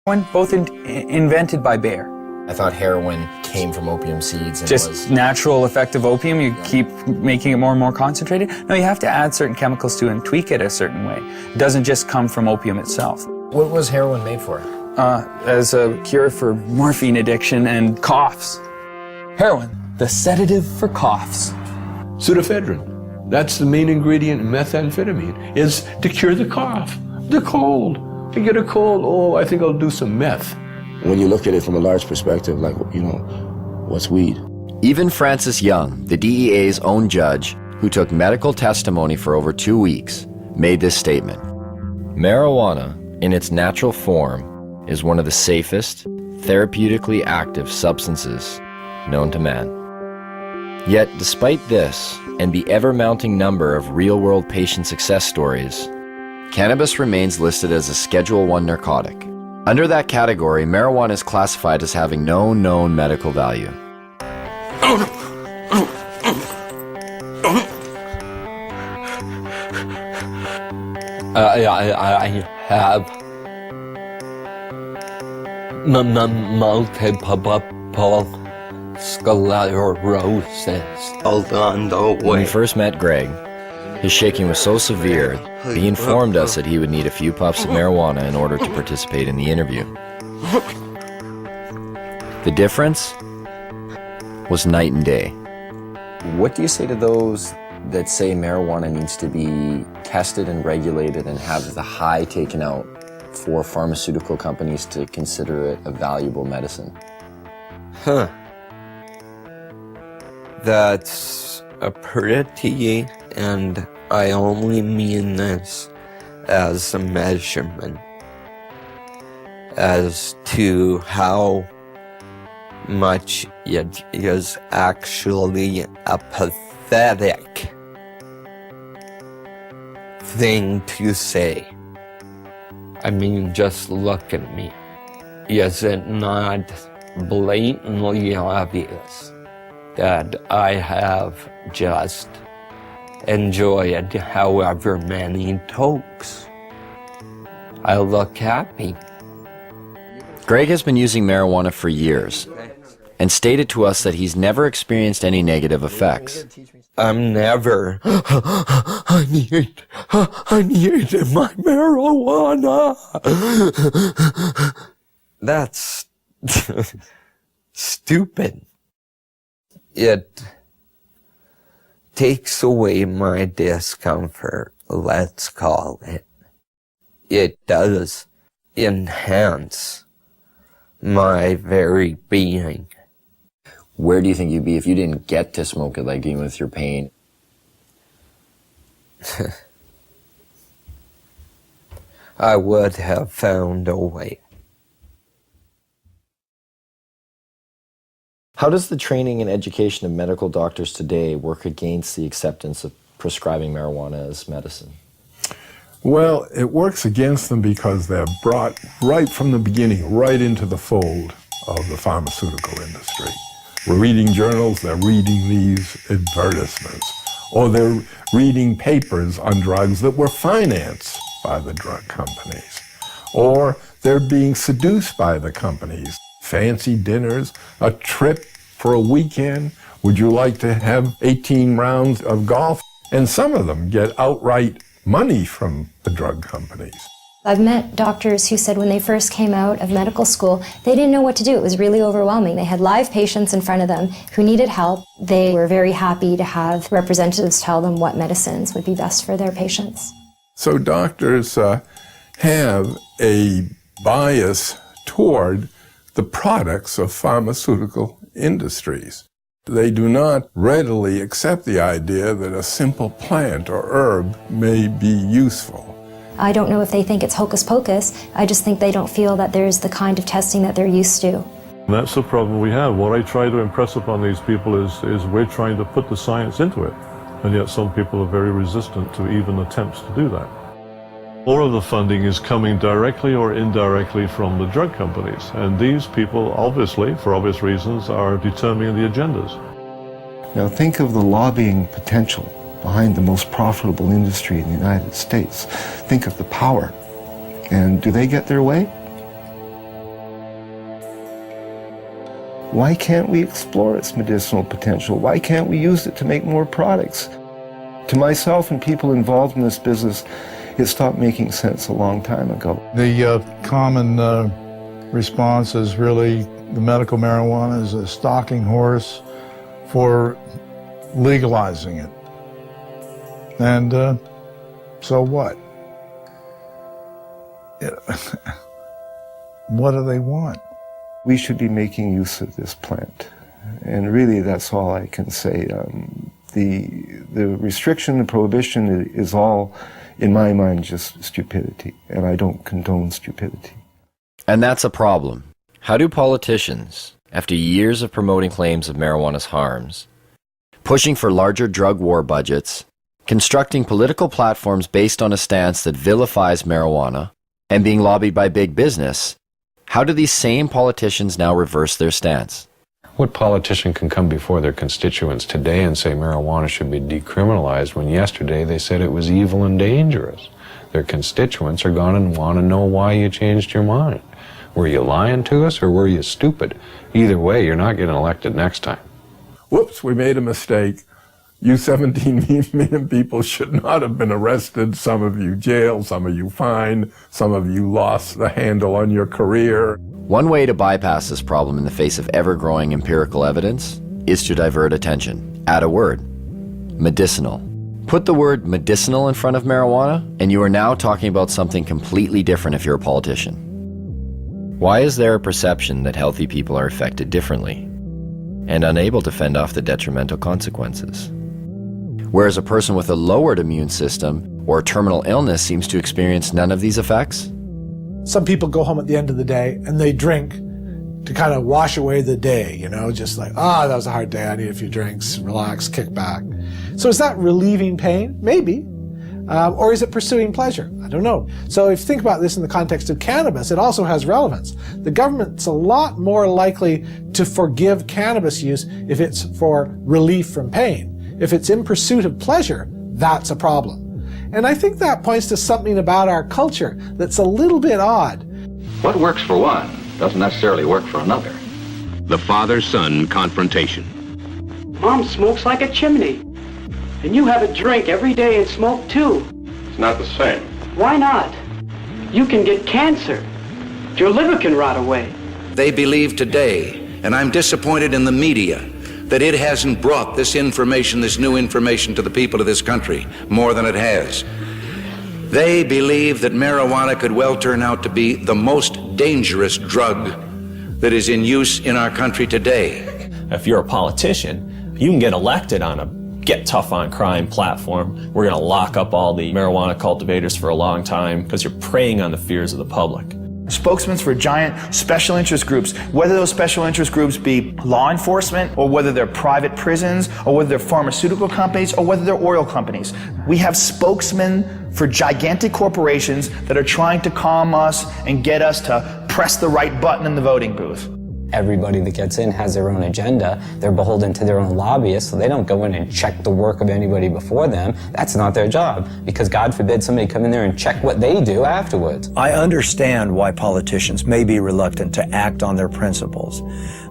Both invented by Bayer. I thought heroin came from opium seeds. And Just natural effect of opium, you keep making it more and more concentrated? No, you have to add certain chemicals to it and tweak it a certain way. It doesn't just come from opium itself. What was heroin made for? As a cure for morphine addiction and coughs. Heroin, the sedative for coughs. Pseudoephedrine. That's the main ingredient in methamphetamine, is to cure the cough, the cold. I get a cold, oh, I think I'll do some meth. When you look at it from a large perspective, like, you know, what's weed? Even Francis Young, the DEA's own judge, who took medical testimony for over 2 weeks, made this statement. Marijuana, in its natural form, is one of the safest, therapeutically active substances known to man. Yet, despite this, and the ever-mounting number of real-world patient success stories, cannabis remains listed as a Schedule I narcotic. Under that category, marijuana is classified as having no known medical value. I have multiple sclerosis. Hold on, don't When we wait. first met Greg, his shaking was so severe, he informed us that he would need a few puffs of marijuana in order to participate in the interview. The difference was night and day. What do you say to those that say marijuana needs to be tested and regulated and have the high taken out for pharmaceutical companies to consider it a valuable medicine? That's a pretty, and I only mean this as a measurement, as to how much it is actually a pathetic thing to say. I mean, just look at me. Is it not blatantly obvious that I have just enjoyed however many tokes? I look happy. Greg has been using marijuana for years and stated to us that he's never experienced any negative effects. I'm never, I need my marijuana. That's stupid. It takes away my discomfort, let's call it. It does enhance my very being. Where do you think you'd be if you didn't get to smoke it, like dealing with your pain? I would have found a way. How does the training and education of medical doctors today work against the acceptance of prescribing marijuana as medicine? Well, it works against them because they're brought right from the beginning, right into the fold of the pharmaceutical industry. We're reading journals, they're reading these advertisements, or they're reading papers on drugs that were financed by the drug companies, or they're being seduced by the companies. Fancy dinners, a trip for a weekend. Would you like to have 18 rounds of golf? And some of them get outright money from the drug companies. I've met doctors who said when they first came out of medical school, they didn't know what to do. It was really overwhelming. They had live patients in front of them who needed help. They were very happy to have representatives tell them what medicines would be best for their patients. So doctors have a bias toward the products of pharmaceutical industries. They do not readily accept the idea that a simple plant or herb may be useful. I don't know if they think it's hocus pocus. I just think they don't feel that there's the kind of testing that they're used to. And that's the problem we have. What I try to impress upon these people is we're trying to put the science into it. And yet some people are very resistant to even attempts to do that. All of the funding is coming directly or indirectly from the drug companies. And these people, obviously, for obvious reasons, are determining the agendas. Now think of the lobbying potential behind the most profitable industry in the United States. Think of the power. And do they get their way? Why can't we explore its medicinal potential? Why can't we use it to make more products? To myself and people involved in this business, it stopped making sense a long time ago. The common response is really the medical marijuana is a stalking horse for legalizing it. And so what? What do they want? We should be making use of this plant. And really, that's all I can say. The restriction, the prohibition is all, in my mind, just stupidity. And I don't condone stupidity. And that's a problem. How do politicians, after years of promoting claims of marijuana's harms, pushing for larger drug war budgets, constructing political platforms based on a stance that vilifies marijuana, and being lobbied by big business, how do these same politicians now reverse their stance? What politician can come before their constituents today and say marijuana should be decriminalized when yesterday they said it was evil and dangerous? Their constituents are going to want to know why you changed your mind. Were you lying to us or were you stupid? Either way, you're not getting elected next time. Whoops, we made a mistake. You 17 million people should not have been arrested. Some of you jailed, some of you fined, some of you lost the handle on your career. One way to bypass this problem in the face of ever-growing empirical evidence is to divert attention. Add a word: medicinal. Put the word medicinal in front of marijuana, and you are now talking about something completely different if you're a politician. Why is there a perception that healthy people are affected differently and unable to fend off the detrimental consequences, whereas a person with a lowered immune system or terminal illness seems to experience none of these effects? Some people go home at the end of the day and they drink to kind of wash away the day, you know, just like, that was a hard day, I need a few drinks, relax, kick back. So is that relieving pain? Maybe. Or is it pursuing pleasure? I don't know. So if you think about this in the context of cannabis, it also has relevance. The government's a lot more likely to forgive cannabis use if it's for relief from pain. If it's in pursuit of pleasure, that's a problem. And I think that points to something about our culture that's a little bit odd. What works for one doesn't necessarily work for another. The father-son confrontation. Mom smokes like a chimney. And you have a drink every day and smoke too. It's not the same. Why not? You can get cancer. Your liver can rot away. They believe today, and I'm disappointed in the media, that it hasn't brought this information, this new information to the people of this country more than it has. They believe that marijuana could well turn out to be the most dangerous drug that is in use in our country today. If you're a politician, you can get elected on a Get Tough on Crime platform. We're going to lock up all the marijuana cultivators for a long time because you're preying on the fears of the public. Spokesmen for giant special interest groups, whether those special interest groups be law enforcement or whether they're private prisons or whether they're pharmaceutical companies or whether they're oil companies. We have spokesmen for gigantic corporations that are trying to calm us and get us to press the right button in the voting booth. Everybody that gets in has their own agenda. They're beholden to their own lobbyists, so they don't go in and check the work of anybody before them. That's not their job, because God forbid somebody come in there and check what they do afterwards. I understand why politicians may be reluctant to act on their principles,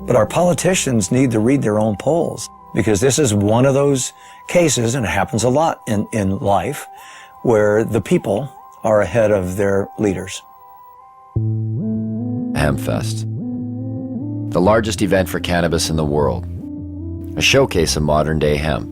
but our politicians need to read their own polls, because this is one of those cases, and it happens a lot in life, where the people are ahead of their leaders. HempFest, the largest event for cannabis in the world, a showcase of modern-day hemp.